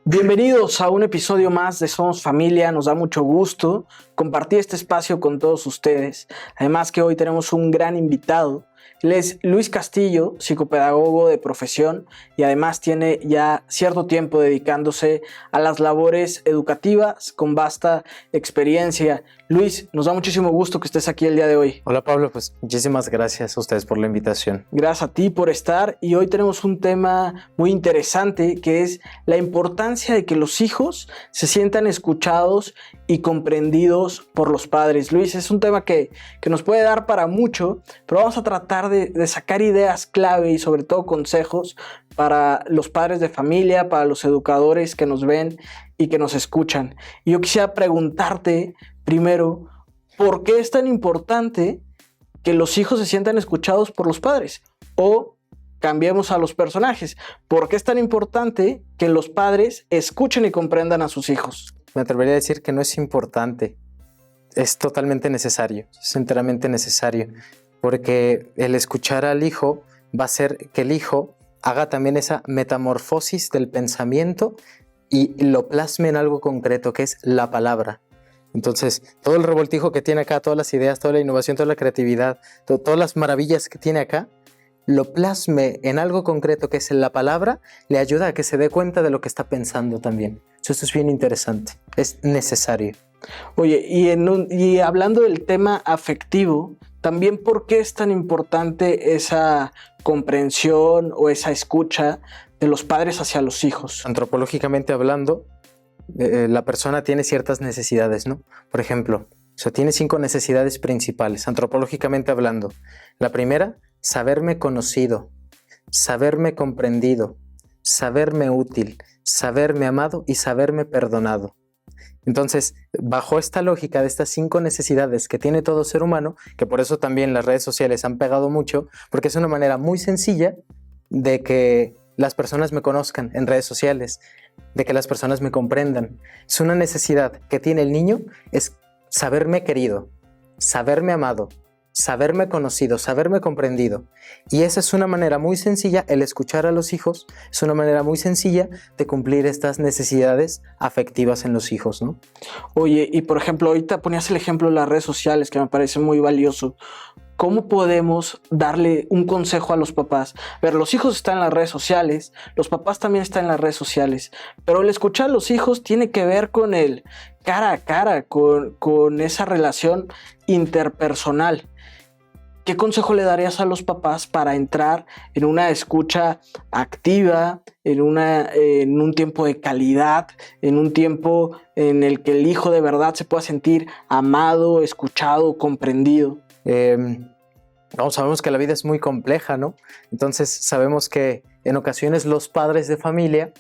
Bienvenidos a un episodio más de Somos Familia. Nos da mucho gusto compartir este espacio con todos ustedes. Además que hoy tenemos un gran invitado. Él es Luis Castillo, psicopedagogo de profesión y además tiene ya cierto tiempo dedicándose a las labores educativas con vasta experiencia. Luis, nos da muchísimo gusto que estés aquí el día de hoy. Hola Pablo, pues muchísimas gracias a ustedes por la invitación. Gracias a ti por estar y hoy tenemos un tema muy interesante que es la importancia de que los hijos se sientan escuchados y comprendidos por los padres. Luis, es un tema que nos puede dar para mucho, pero vamos a tratar de sacar ideas clave y sobre todo consejos para los padres de familia, para los educadores que nos ven y que nos escuchan. Y yo quisiera preguntarte primero, ¿por qué es tan importante que los hijos se sientan escuchados por los padres? O cambiemos a los personajes. ¿Por qué es tan importante que los padres escuchen y comprendan a sus hijos? Me atrevería a decir que no es importante, es totalmente necesario, es enteramente necesario, porque el escuchar al hijo va a hacer que el hijo haga también esa metamorfosis del pensamiento y lo plasme en algo concreto, que es la palabra. Entonces, todo el revoltijo que tiene acá, todas las ideas, toda la innovación, toda la creatividad, todas las maravillas que tiene acá, lo plasme en algo concreto que es la palabra, le ayuda a que se dé cuenta de lo que está pensando también. Esto es bien interesante, es necesario. Oye, y hablando del tema afectivo, también ¿por qué es tan importante esa comprensión o esa escucha de los padres hacia los hijos? Antropológicamente hablando, la persona tiene ciertas necesidades, ¿no? Por ejemplo, tiene 5 necesidades principales, antropológicamente hablando. La primera, saberme conocido, saberme comprendido, saberme útil, saberme amado y saberme perdonado. Entonces, bajo esta lógica de estas 5 necesidades que tiene todo ser humano, que por eso también las redes sociales han pegado mucho, porque es una manera muy sencilla de que las personas me conozcan en redes sociales, de que las personas me comprendan. Es una necesidad que tiene el niño, es saberme querido, saberme amado, saberme conocido, saberme comprendido. Y esa es una manera muy sencilla, el escuchar a los hijos, es una manera muy sencilla de cumplir estas necesidades afectivas en los hijos, ¿no? Oye, y por ejemplo, ahorita ponías el ejemplo de las redes sociales, que me parece muy valioso. ¿Cómo podemos darle un consejo a los papás? A ver, los hijos están en las redes sociales, los papás también están en las redes sociales, pero el escuchar a los hijos tiene que ver con el cara a cara, con esa relación interpersonal. ¿Qué consejo le darías a los papás para entrar en una escucha activa, en un tiempo de calidad, en un tiempo en el que el hijo de verdad se pueda sentir amado, escuchado, comprendido? Sabemos que la vida es muy compleja, ¿no? Entonces sabemos que en ocasiones los padres de familia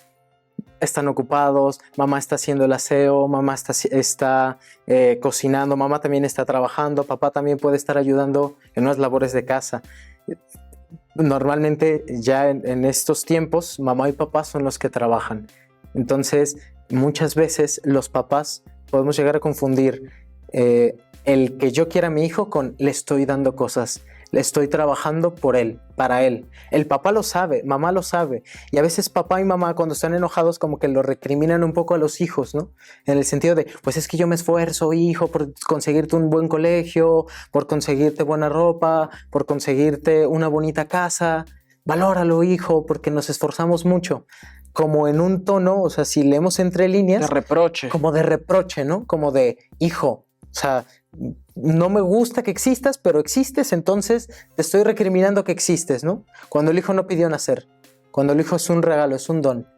están ocupados, mamá está haciendo el aseo, mamá está cocinando, mamá también está trabajando, papá también puede estar ayudando en unas labores de casa. Normalmente ya en estos tiempos mamá y papá son los que trabajan. Entonces muchas veces los papás podemos llegar a confundir el que yo quiera a mi hijo con le estoy dando cosas, le estoy trabajando por él, para él. El papá lo sabe, mamá lo sabe. Y a veces papá y mamá cuando están enojados como que lo recriminan un poco a los hijos, ¿no? En el sentido de, pues es que yo me esfuerzo, hijo, por conseguirte un buen colegio, por conseguirte buena ropa, por conseguirte una bonita casa. Valóralo, hijo, porque nos esforzamos mucho. Como en un tono, o sea, si leemos entre líneas. De reproche. Como de reproche, ¿no? Como de, hijo, o sea, no me gusta que existas, pero existes, entonces te estoy recriminando que existes, ¿no? Cuando el hijo no pidió nacer, cuando el hijo es un regalo, es un don.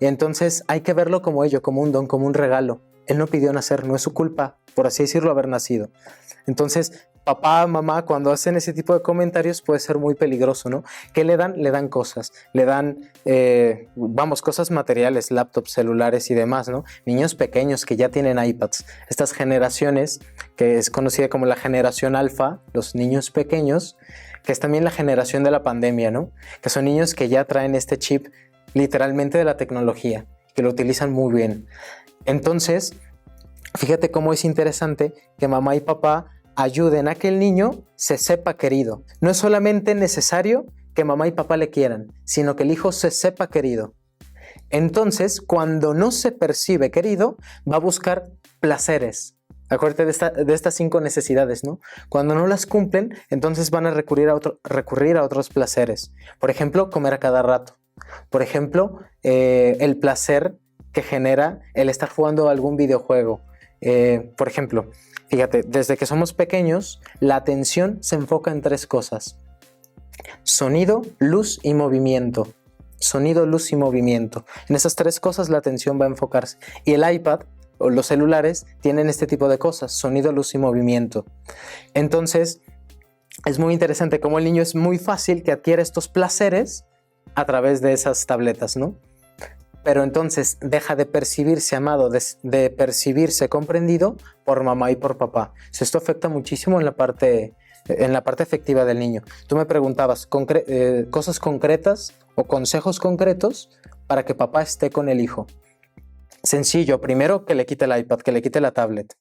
Y entonces hay que verlo como ello, como un don, como un regalo. Él no pidió nacer, no es su culpa, por así decirlo, haber nacido. Entonces, papá, mamá, cuando hacen ese tipo de comentarios puede ser muy peligroso, ¿no? ¿Qué le dan? Le dan cosas, le dan, cosas materiales, laptops, celulares y demás, ¿no? Niños pequeños que ya tienen iPads. Estas generaciones, que es conocida como la generación alfa, los niños pequeños, que es también la generación de la pandemia, ¿no? Que son niños que ya traen este chip literalmente de la tecnología, que lo utilizan muy bien. Entonces, fíjate cómo es interesante que mamá y papá ayuden a que el niño se sepa querido. No es solamente necesario que mamá y papá le quieran, sino que el hijo se sepa querido. Entonces, cuando no se percibe querido, va a buscar placeres. Acuérdate de estas 5 necesidades, ¿no? Cuando no las cumplen, entonces van a recurrir a otros placeres. Por ejemplo, comer a cada rato. Por ejemplo, el placer que genera el estar jugando algún videojuego. Por ejemplo, fíjate, desde que somos pequeños, la atención se enfoca en 3 cosas. Sonido, luz y movimiento. Sonido, luz y movimiento. En esas 3 cosas la atención va a enfocarse. Y el iPad o los celulares tienen este tipo de cosas, sonido, luz y movimiento. Entonces, es muy interesante cómo el niño es muy fácil que adquiere estos placeres a través de esas tabletas, ¿no? Pero entonces deja de percibirse amado, de percibirse comprendido por mamá y por papá. Esto afecta muchísimo en la parte afectiva del niño. Tú me preguntabas cosas concretas o consejos concretos para que papá esté con el hijo. Sencillo, primero que le quite el iPad, que le quite la tablet.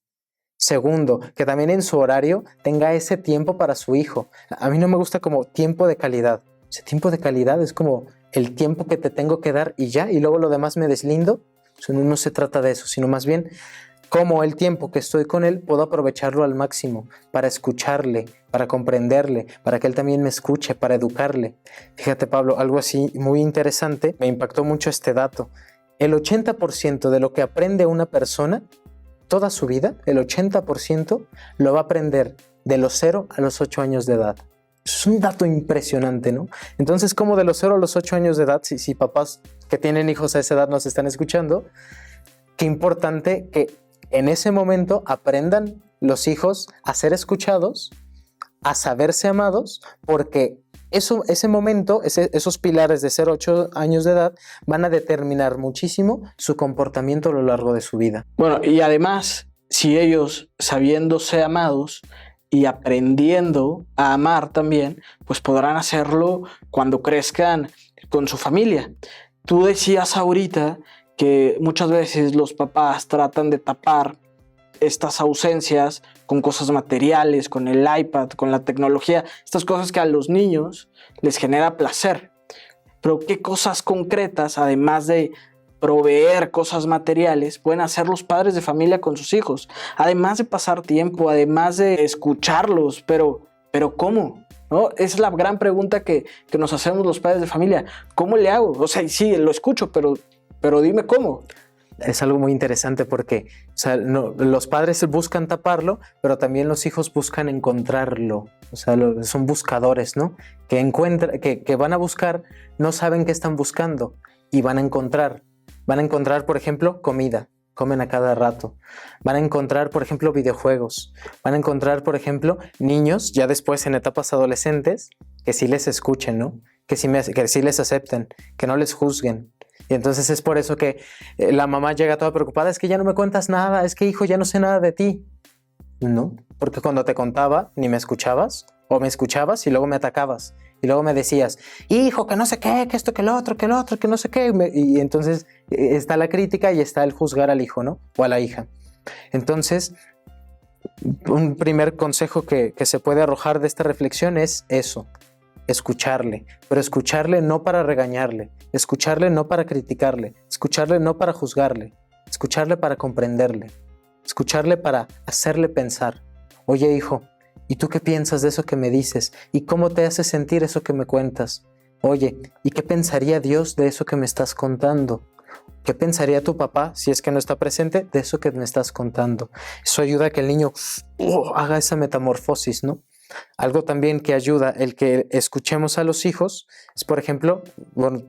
Segundo, que también en su horario tenga ese tiempo para su hijo. A mí no me gusta como tiempo de calidad. Ese tiempo de calidad es como el tiempo que te tengo que dar y ya, y luego lo demás me deslindo. O sea, no se trata de eso, sino más bien cómo el tiempo que estoy con él puedo aprovecharlo al máximo para escucharle, para comprenderle, para que él también me escuche, para educarle. Fíjate, Pablo, algo así muy interesante, me impactó mucho este dato. El 80% de lo que aprende una persona, toda su vida, el 80% lo va a aprender de los 0 a los 8 años de edad. Es un dato impresionante, ¿no? Entonces, como de los 0 a los 8 años de edad, si papás que tienen hijos a esa edad nos están escuchando, qué importante que en ese momento aprendan los hijos a ser escuchados, a saberse amados, porque ese momento, esos pilares de 0 a 8 años de edad van a determinar muchísimo su comportamiento a lo largo de su vida. Bueno, y además, si ellos, sabiéndose amados y aprendiendo a amar también, pues podrán hacerlo cuando crezcan con su familia. Tú decías ahorita que muchas veces los papás tratan de tapar estas ausencias con cosas materiales, con el iPad, con la tecnología, estas cosas que a los niños les genera placer. Pero ¿qué cosas concretas, además de proveer cosas materiales, pueden hacer los padres de familia con sus hijos? Además de pasar tiempo, además de escucharlos, pero ¿cómo? ¿No? Es la gran pregunta que nos hacemos los padres de familia. ¿Cómo le hago? O sea, sí, lo escucho, pero dime cómo. Es algo muy interesante porque los padres buscan taparlo, pero también los hijos buscan encontrarlo. O sea, son buscadores, ¿no? Que van a buscar, no saben qué están buscando y van a encontrar. Van a encontrar, por ejemplo, comida. Comen a cada rato. Van a encontrar, por ejemplo, videojuegos. Van a encontrar, por ejemplo, niños, ya después en etapas adolescentes, que sí les escuchen, ¿no? Que sí les acepten, que no les juzguen. Y entonces es por eso que la mamá llega toda preocupada, es que ya no me cuentas nada, es que hijo, ya no sé nada de ti. No, porque cuando te contaba ni me escuchabas, o me escuchabas y luego me atacabas. Y luego me decías, hijo, que no sé qué, que esto, que lo otro, que no sé qué. Y entonces está la crítica y está el juzgar al hijo, ¿no? O a la hija. Entonces, un primer consejo que se puede arrojar de esta reflexión es eso. Escucharle, pero escucharle no para regañarle, escucharle no para criticarle, escucharle no para juzgarle, escucharle para comprenderle, escucharle para hacerle pensar. Oye, hijo, ¿y tú qué piensas de eso que me dices? ¿Y cómo te hace sentir eso que me cuentas? Oye, ¿y qué pensaría Dios de eso que me estás contando? ¿Qué pensaría tu papá, si es que no está presente, de eso que me estás contando? Eso ayuda a que el niño haga esa metamorfosis, ¿no? Algo también que ayuda el que escuchemos a los hijos es, por ejemplo,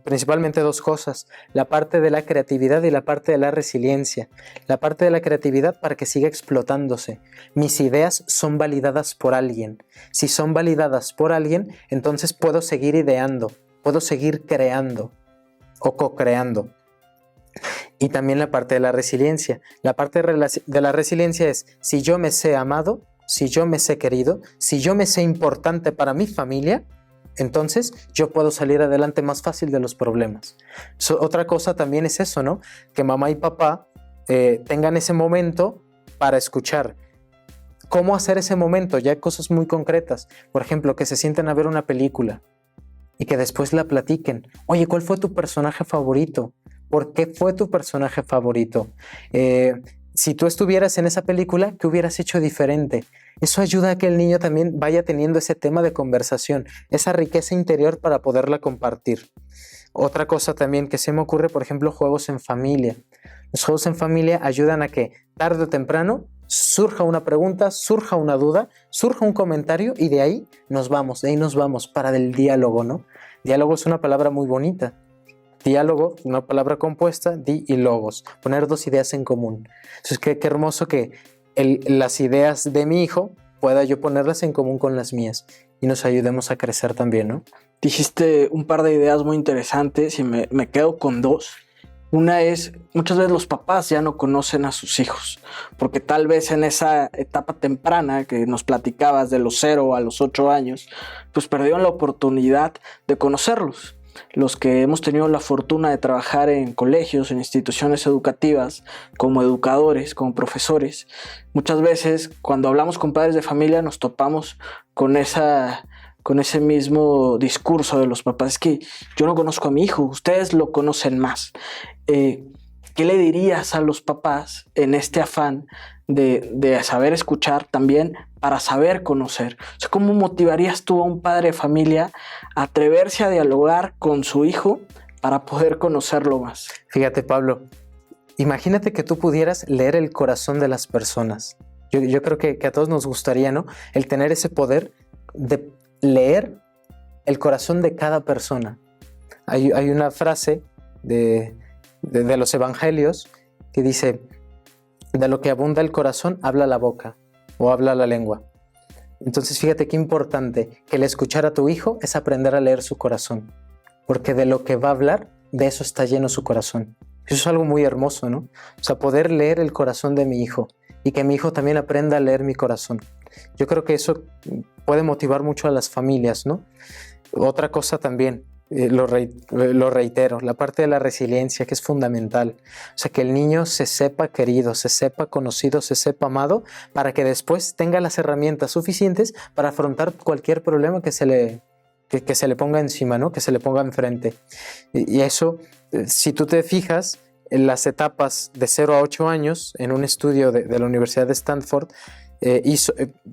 principalmente 2 cosas: la parte de la creatividad y la parte de la resiliencia. La parte de la creatividad para que siga explotándose. Mis ideas son validadas por alguien. Si son validadas por alguien, entonces puedo seguir ideando, puedo seguir creando o co-creando. Y también la parte de la resiliencia. La parte de la resiliencia es, si yo me sé amado, si yo me sé querido, si yo me sé importante para mi familia, entonces yo puedo salir adelante más fácil de los problemas. Otra cosa también es eso, ¿no? Que mamá y papá tengan ese momento para escuchar. ¿Cómo hacer ese momento? Ya hay cosas muy concretas. Por ejemplo, que se sienten a ver una película y que después la platiquen. Oye, ¿cuál fue tu personaje favorito? ¿Por qué fue tu personaje favorito? Si tú estuvieras en esa película, ¿qué hubieras hecho diferente? Eso ayuda a que el niño también vaya teniendo ese tema de conversación, esa riqueza interior para poderla compartir. Otra cosa también que se me ocurre, por ejemplo, juegos en familia. Los juegos en familia ayudan a que tarde o temprano surja una pregunta, surja una duda, surja un comentario y de ahí nos vamos para el diálogo, ¿no? Diálogo es una palabra muy bonita. Diálogo, una palabra compuesta, di y logos, poner dos ideas en común. Entonces, qué hermoso que las ideas de mi hijo pueda yo ponerlas en común con las mías y nos ayudemos a crecer también, ¿no? Dijiste un par de ideas muy interesantes y me quedo con dos. Una es, muchas veces los papás ya no conocen a sus hijos, porque tal vez en esa etapa temprana que nos platicabas de los 0 a los 8 años, pues perdieron la oportunidad de conocerlos. Los que hemos tenido la fortuna de trabajar en colegios, en instituciones educativas, como educadores, como profesores, muchas veces cuando hablamos con padres de familia nos topamos con ese mismo discurso de los papás. Es que yo no conozco a mi hijo, ustedes lo conocen más. ¿Qué le dirías a los papás en este afán de saber escuchar también para saber conocer? O sea, ¿cómo motivarías tú a un padre de familia a atreverse a dialogar con su hijo para poder conocerlo más? Fíjate, Pablo, imagínate que tú pudieras leer el corazón de las personas. Yo creo que a todos nos gustaría, ¿no? El tener ese poder de leer el corazón de cada persona. Hay una frase de los evangelios que dice: de lo que abunda el corazón habla la boca o habla la lengua. Entonces fíjate qué importante que el escuchar a tu hijo es aprender a leer su corazón, porque de lo que va a hablar, de eso está lleno su corazón. Eso es algo muy hermoso, ¿no? O sea, poder leer el corazón de mi hijo y que mi hijo también aprenda a leer mi corazón. Yo creo que eso puede motivar mucho a las familias, ¿no? Otra cosa también, lo reitero, la parte de la resiliencia, que es fundamental. O sea, que el niño se sepa querido, se sepa conocido, se sepa amado, para que después tenga las herramientas suficientes para afrontar cualquier problema que se le ponga encima, ¿no? Que se le ponga enfrente. Y eso, si tú te fijas, en las etapas de 0 a 8 años, en un estudio de la Universidad de Stanford,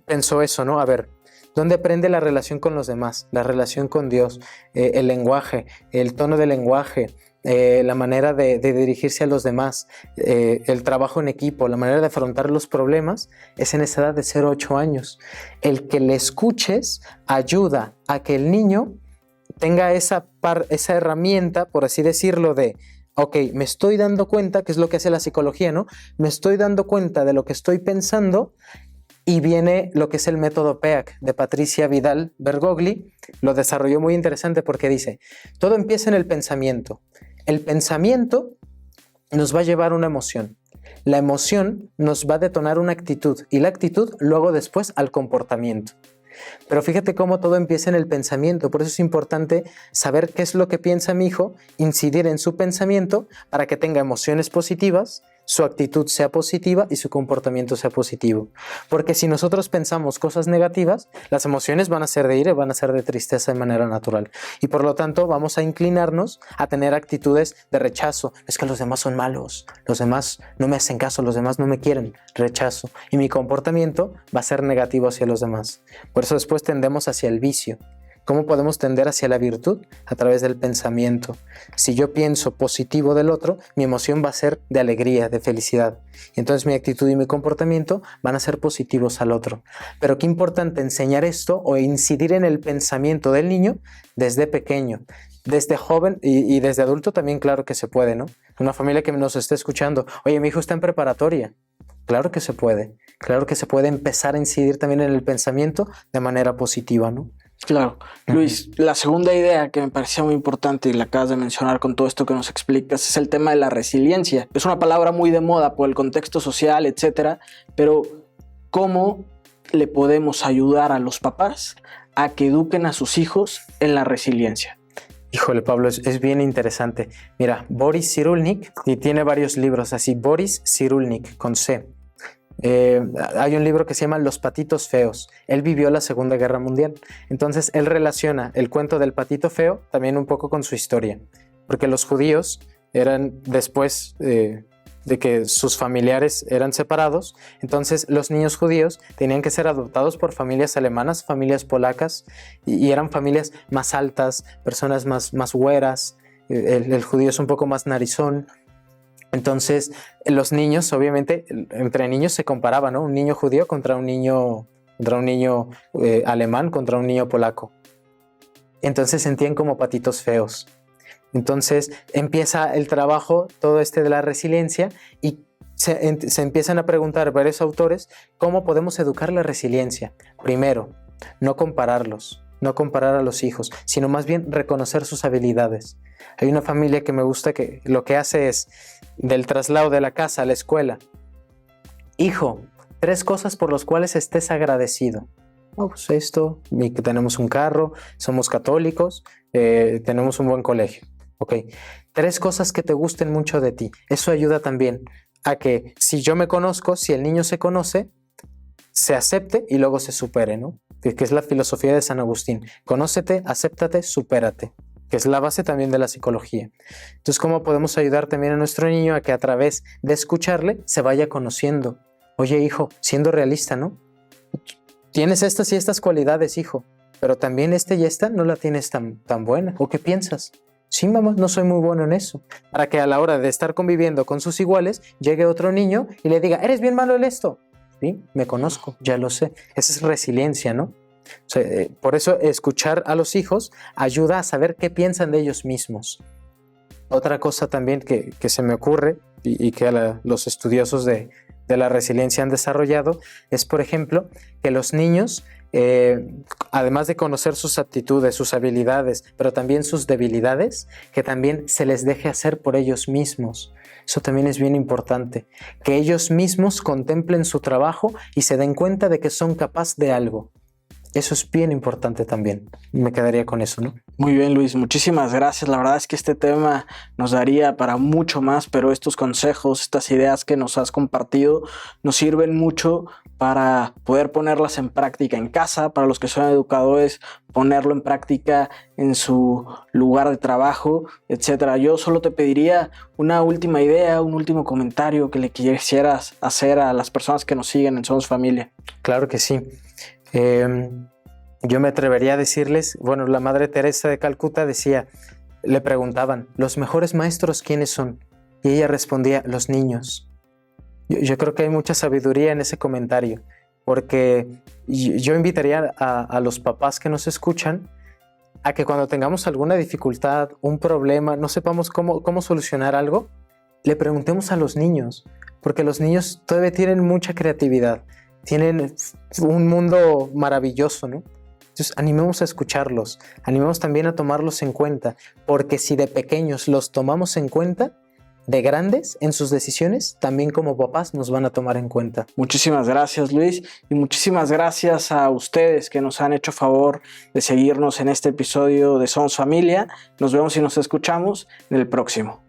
pensó eso, ¿no? A ver, ¿dónde aprende la relación con los demás? La relación con Dios, el lenguaje, el tono del lenguaje, la manera de dirigirse a los demás, el trabajo en equipo, la manera de afrontar los problemas, es en esa edad de 0 a 8 años. El que le escuches ayuda a que el niño tenga esa herramienta, por así decirlo, de ok, me estoy dando cuenta, que es lo que hace la psicología, ¿no? Me estoy dando cuenta de lo que estoy pensando. Y viene lo que es el método PEAC de Patricia Vidal Bergogli. Lo desarrolló muy interesante porque dice: todo empieza en el pensamiento. El pensamiento nos va a llevar a una emoción. La emoción nos va a detonar una actitud y la actitud luego después al comportamiento. Pero fíjate cómo todo empieza en el pensamiento. Por eso es importante saber qué es lo que piensa mi hijo, incidir en su pensamiento para que tenga emociones positivas, su actitud sea positiva y su comportamiento sea positivo. Porque si nosotros pensamos cosas negativas, las emociones van a ser de ira, van a ser de tristeza de manera natural. Y por lo tanto vamos a inclinarnos a tener actitudes de rechazo. Es que los demás son malos, los demás no me hacen caso, los demás no me quieren, rechazo. Y mi comportamiento va a ser negativo hacia los demás. Por eso después tendemos hacia el vicio. ¿Cómo podemos tender hacia la virtud? A través del pensamiento. Si yo pienso positivo del otro, mi emoción va a ser de alegría, de felicidad. Y entonces mi actitud y mi comportamiento van a ser positivos al otro. Pero qué importante enseñar esto o incidir en el pensamiento del niño desde pequeño. Desde joven y desde adulto también, claro que se puede, ¿no? Una familia que nos esté escuchando: oye, mi hijo está en preparatoria. Claro que se puede. Claro que se puede empezar a incidir también en el pensamiento de manera positiva, ¿no? Claro. Luis, la segunda idea que me parecía muy importante y la acabas de mencionar con todo esto que nos explicas es el tema de la resiliencia. Es una palabra muy de moda por el contexto social, etcétera, pero ¿cómo le podemos ayudar a los papás a que eduquen a sus hijos en la resiliencia? Híjole, Pablo, es bien interesante. Mira, Boris Cyrulnik, y tiene varios libros así, Boris Cyrulnik, con C. Hay un libro que se llama Los patitos feos. Él vivió la Segunda Guerra Mundial. Entonces él relaciona el cuento del patito feo también un poco con su historia, porque los judíos eran después de que sus familiares eran separados. Entonces los niños judíos tenían que ser adoptados por familias alemanas, familias polacas, y eran familias más altas, personas más güeras. El judío es un poco más narizón. Entonces los niños, obviamente, entre niños se comparaban, ¿no? Un niño judío contra un niño alemán, contra un niño polaco. Entonces sentían como patitos feos. Entonces empieza el trabajo, todo de la resiliencia, y se empiezan a preguntar varios autores cómo podemos educar la resiliencia. Primero, no compararlos, no comparar a los hijos, sino más bien reconocer sus habilidades. Hay una familia que me gusta que lo que hace es, del traslado de la casa a la escuela: hijo, 3 cosas por las cuales estés agradecido. Pues esto, que tenemos un carro, somos católicos, tenemos un buen colegio. Ok, 3 cosas que te gusten mucho de ti. Eso ayuda también a que, si yo me conozco, si el niño se conoce, se acepte y luego se supere, ¿no? Que es la filosofía de San Agustín. Conócete, acéptate, supérate, que es la base también de la psicología. Entonces, ¿cómo podemos ayudar también a nuestro niño a que a través de escucharle se vaya conociendo? Oye, hijo, siendo realista, ¿no? Tienes estas y estas cualidades, hijo, pero también esta y esta no la tienes tan buena. ¿O qué piensas? Sí, mamá, no soy muy bueno en eso. Para que a la hora de estar conviviendo con sus iguales, llegue otro niño y le diga: eres bien malo en esto. Sí, me conozco, ya lo sé. Esa es resiliencia, ¿no? O sea, por eso escuchar a los hijos ayuda a saber qué piensan de ellos mismos. Otra cosa también que se me ocurre y que los estudiosos de la resiliencia han desarrollado es, por ejemplo, que los niños, además de conocer sus aptitudes, sus habilidades, pero también sus debilidades, que también se les deje hacer por ellos mismos. Eso también es bien importante, que ellos mismos contemplen su trabajo y se den cuenta de que son capaces de algo. Eso es bien importante también. Me quedaría con eso, ¿no? Muy bien, Luis, muchísimas gracias. La verdad es que este tema nos daría para mucho más, pero estos consejos, estas ideas que nos has compartido nos sirven mucho para poder ponerlas en práctica en casa, para los que son educadores, ponerlo en práctica en su lugar de trabajo, etcétera. Yo solo te pediría una última idea, un último comentario que le quisieras hacer a las personas que nos siguen en Somos Familia. Claro que sí. Yo me atrevería a decirles, bueno, la Madre Teresa de Calcuta decía, le preguntaban, ¿los mejores maestros quiénes son? Y ella respondía, los niños. Yo creo que hay mucha sabiduría en ese comentario, porque yo invitaría a los papás que nos escuchan a que cuando tengamos alguna dificultad, un problema, no sepamos cómo solucionar algo, le preguntemos a los niños, porque los niños todavía tienen mucha creatividad. Tienen un mundo maravilloso, ¿no? Entonces, animemos a escucharlos, animemos también a tomarlos en cuenta, porque si de pequeños los tomamos en cuenta, de grandes en sus decisiones, también como papás nos van a tomar en cuenta. Muchísimas gracias, Luis, y muchísimas gracias a ustedes que nos han hecho favor de seguirnos en este episodio de Somos Familia. Nos vemos y nos escuchamos en el próximo.